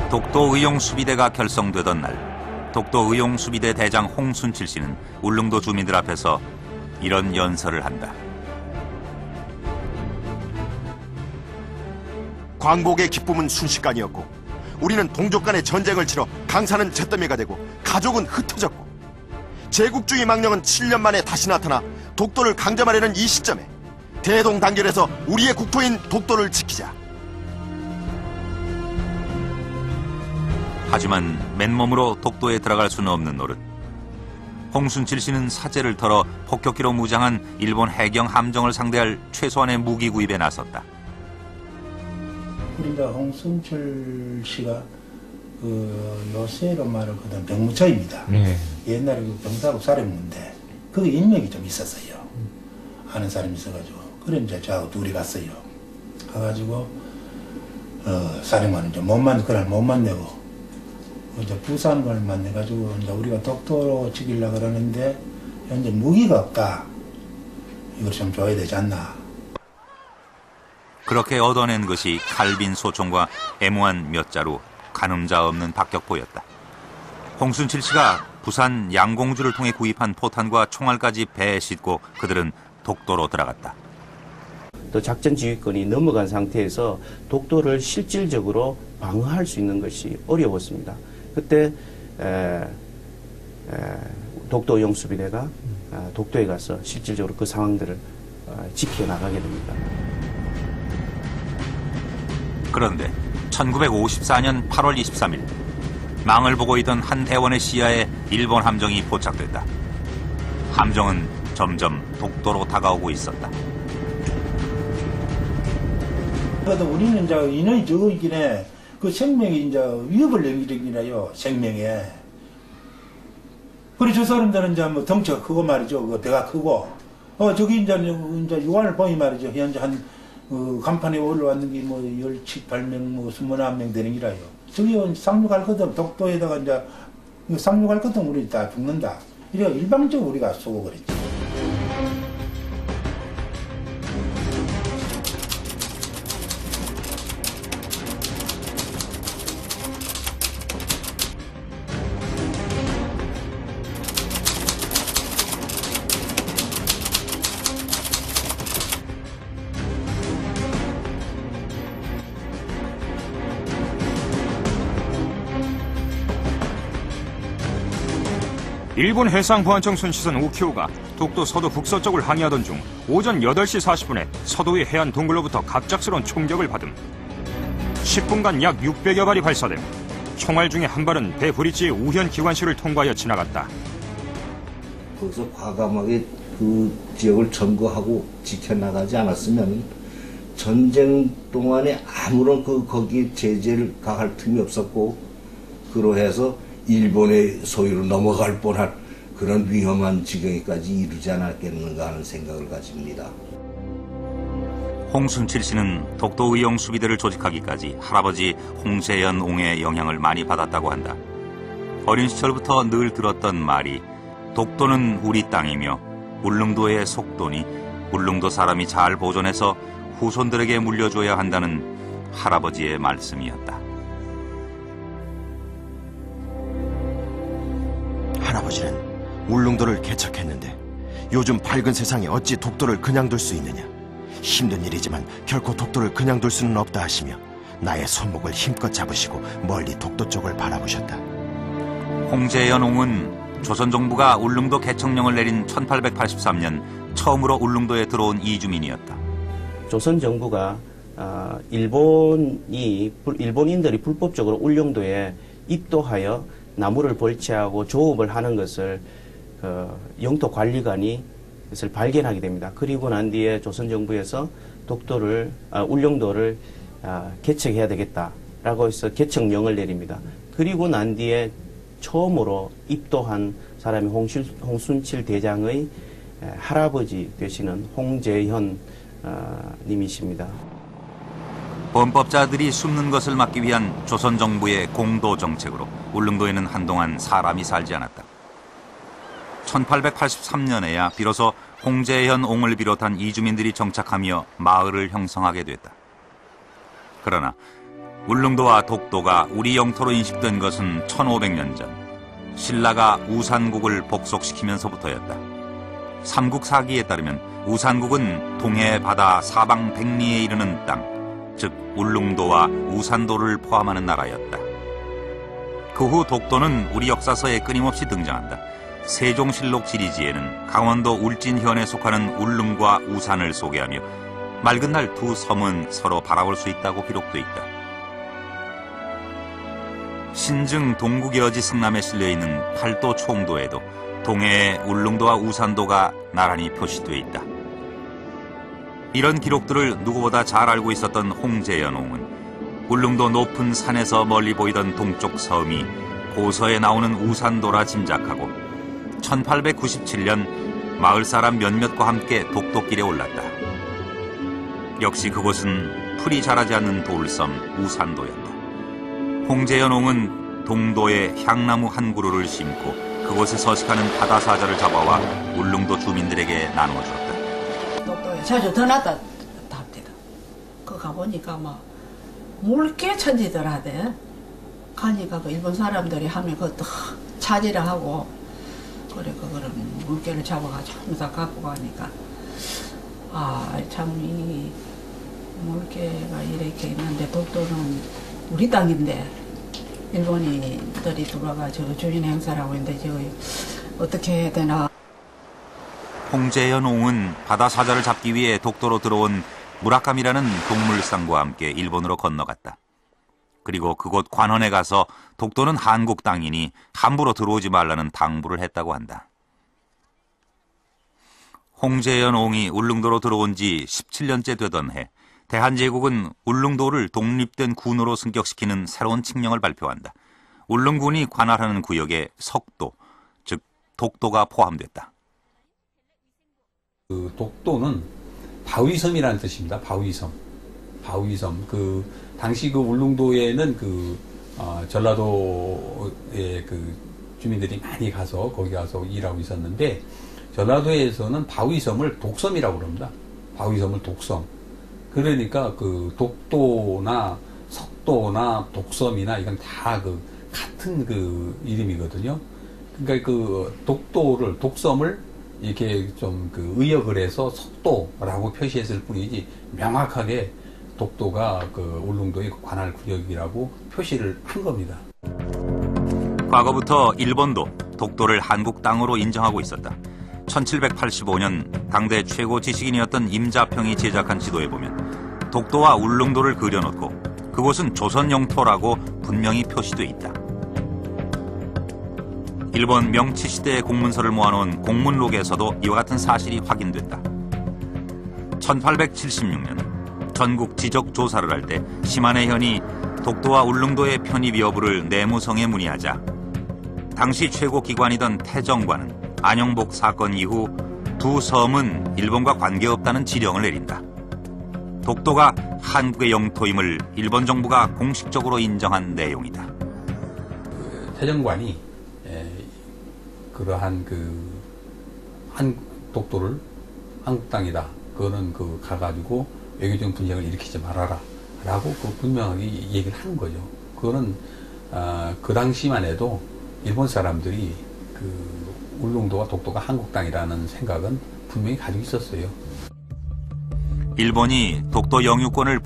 독도 의용수비대가 결성되던 날, 독도 의용수비대 대장 홍순칠 씨는 울릉도 주민들 앞에서 이런 연설을 한다. 광복의 기쁨은 순식간이었고 우리는 동족 간의 전쟁을 치러 강사는 잿더미가 되고 가족은 흩어졌고 제국주의 망령은 7년 만에 다시 나타나 독도를 강점하려는 이 시점에 대동단결해서 우리의 국토인 독도를 지키자. 하지만 맨몸으로 독도에 들어갈 수는 없는 노릇. 홍순칠 씨는 사제를 털어 폭격기로 무장한 일본 해경 함정을 상대할 최소한의 무기 구입에 나섰다. 우리 이제 홍순칠 씨가 요새로 말하거든 병무처입니다. 네. 옛날에 그 병사국 사령부인데 그게 인맥이 좀 있었어요. 아는 사람이 있어가지고 그래 이제 저하고 둘이 갔어요. 가가지고 사령관은 이제 그날 못 만나고 이제 부산을 만나가지고 이제 우리가 독도로 지키려고 그러는데 현재 무기가 없다. 이걸 좀 줘야 되지 않나. 그렇게 얻어낸 것이 칼빈 소총과 애무한 몇 자루, 가늠자 없는 박격포였다. 홍순칠 씨가 부산 양공주를 통해 구입한 포탄과 총알까지 배에 싣고 그들은 독도로 들어갔다. 또 작전 지휘권이 넘어간 상태에서 독도를 실질적으로 방어할 수 있는 것이 어려웠습니다. 그때 독도 의용수비대가 독도에 가서 실질적으로 그 상황들을 지켜나가게 됩니다. 그런데 1954년 8월 23일 망을 보고 있던 한 대원의 시야에 일본 함정이 포착됐다. 함정은 점점 독도로 다가오고 있었다. 우리는 이제 인원이 적이긴 해. 그 생명이 이제 위협을 넘기기나요, 생명에. 그리고 저 사람들은 이제 뭐 덩치가 크고 말이죠. 그 배가 크고. 저기 이제 유관을 보니 말이죠. 현재 한 간판에 올라왔는 게 뭐 17, 8명, 뭐 21명 되는 기라요. 저기 상륙할 거든 독도에다가 이제 상륙할 거든 우리 다 죽는다. 이래 일방적으로 우리가 쏘고 그랬지. 일본 해상보안청 순시선 오키오가 독도 서도 북서쪽을 항해하던 중 오전 8시 40분에 서도의 해안 동굴로부터 갑작스러운 총격을 받음. 10분간 약 600여 발이 발사됨. 총알 중에 한 발은 배 브릿지의 우현 기관실을 통과하여 지나갔다. 거기서 과감하게 그 지역을 점거하고 지켜나가지 않았으면 전쟁 동안에 아무런 거기 제재를 가할 틈이 없었고 그러해서 일본의 소유로 넘어갈 뻔한 그런 위험한 지경에까지 이르지 않았겠는가 하는 생각을 가집니다. 홍순칠 씨는 독도 의용수비대를 조직하기까지 할아버지 홍재현 옹의 영향을 많이 받았다고 한다. 어린 시절부터 늘 들었던 말이 독도는 우리 땅이며 울릉도의 속도니 울릉도 사람이 잘 보존해서 후손들에게 물려줘야 한다는 할아버지의 말씀이었다. 할아버지는 울릉도를 개척했는데 요즘 밝은 세상에 어찌 독도를 그냥 둘 수 있느냐. 힘든 일이지만 결코 독도를 그냥 둘 수는 없다 하시며 나의 손목을 힘껏 잡으시고 멀리 독도 쪽을 바라보셨다. 홍재현 옹은 조선 정부가 울릉도 개척령을 내린 1883년 처음으로 울릉도에 들어온 이주민이었다. 조선 정부가 일본인들이 불법적으로 울릉도에 입도하여 나무를 벌채하고 조업을 하는 것을 영토관리관이 그것을 발견하게 됩니다. 그리고 난 뒤에 조선 정부에서 울릉도를 개척해야 되겠다라고 해서 개척령을 내립니다. 그리고 난 뒤에 처음으로 입도한 사람이 홍순칠 대장의 할아버지 되시는 홍재현 님이십니다. 범법자들이 숨는 것을 막기 위한 조선 정부의 공도 정책으로 울릉도에는 한동안 사람이 살지 않았다. 1883년에야 비로소 홍재현 옹을 비롯한 이주민들이 정착하며 마을을 형성하게 됐다. 그러나 울릉도와 독도가 우리 영토로 인식된 것은 1500년 전 신라가 우산국을 복속시키면서부터였다. 삼국사기에 따르면 우산국은 동해 바다 사방 백리에 이르는 땅, 즉 울릉도와 우산도를 포함하는 나라였다. 그 후 독도는 우리 역사서에 끊임없이 등장한다. 세종실록 지리지에는 강원도 울진현에 속하는 울릉과 우산을 소개하며 맑은 날 두 섬은 서로 바라볼 수 있다고 기록돼 있다. 신증 동국여지 승남에 실려있는 팔도 총도에도 동해의 울릉도와 우산도가 나란히 표시돼 있다. 이런 기록들을 누구보다 잘 알고 있었던 홍제연홍은 울릉도 높은 산에서 멀리 보이던 동쪽 섬이 고서에 나오는 우산도라 짐작하고 1897년 마을 사람 몇몇과 함께 독도길에 올랐다. 역시 그곳은 풀이 자라지 않는 돌섬 우산도였다. 홍제연홍은 동도에 향나무 한 그루를 심고 그곳에 서식하는 바다사자를 잡아와 울릉도 주민들에게 나누어주었다. 독도에 자주 더 났다 합니다. 그 가보니까 막 물개 천지들 하대. 가니까 그 일본 사람들이 하면 그것도 차지를 하고 그래 그거를 물개를 잡아가지고 하면서 갖고 가니까 아 참 이 물개가 이렇게 있는데 독도는 우리 땅인데 일본인들이 들어와가지고 주인 행사를 하고 있는데 저 어떻게 해야 되나. 홍제연홍은 바다사자를 잡기 위해 독도로 들어온 무라카미라는 동물상과 함께 일본으로 건너갔다. 그리고 그곳 관원에 가서 독도는 한국 땅이니 함부로 들어오지 말라는 당부를 했다고 한다. 홍제연홍이 울릉도로 들어온 지 17년째 되던 해 대한제국은 울릉도를 독립된 군으로 승격시키는 새로운 칙령을 발표한다. 울릉군이 관할하는 구역에 석도, 즉 독도가 포함됐다. 그 독도는 바위섬이라는 뜻입니다. 바위섬. 그 당시 그 울릉도에는 전라도의 그 주민들이 많이 가서 거기 가서 일하고 있었는데 전라도에서는 바위섬을 독섬이라고 그럽니다. 바위섬을 독섬. 그러니까 그 독도나 석도나 독섬이나 이건 다 그 같은 그 이름이거든요. 그러니까 그 독섬을 이렇게 좀 그 의역을 해서 석도라고 표시했을 뿐이지 명확하게 독도가 그 울릉도의 관할 구역이라고 표시를 한 겁니다. 과거부터 일본도 독도를 한국 땅으로 인정하고 있었다. 1785년 당대 최고 지식인이었던 임자평이 제작한 지도에 보면 독도와 울릉도를 그려놓고 그곳은 조선 영토라고 분명히 표시돼 있다. 일본 명치 시대의 공문서를 모아놓은 공문록에서도 이와 같은 사실이 확인됐다. 1876년 전국 지적 조사를 할 때 시마네 현이 독도와 울릉도의 편입 여부를 내무성에 문의하자 당시 최고 기관이던 태정관은 안영복 사건 이후 두 섬은 일본과 관계없다는 지령을 내린다. 독도가 한국의 영토임을 일본 정부가 공식적으로 인정한 내용이다. 태정관이 그러한 독도를 한국 땅이다. 그거는 가가지고 외교적 분쟁을 일으키지 말아라. 라고 분명하게 얘기를 한 거죠. 그거는, 그 당시만 해도 일본 사람들이 울릉도와 독도가 한국 땅이라는 생각은 분명히 가지고 있었어요. 일본이 독도 영유권을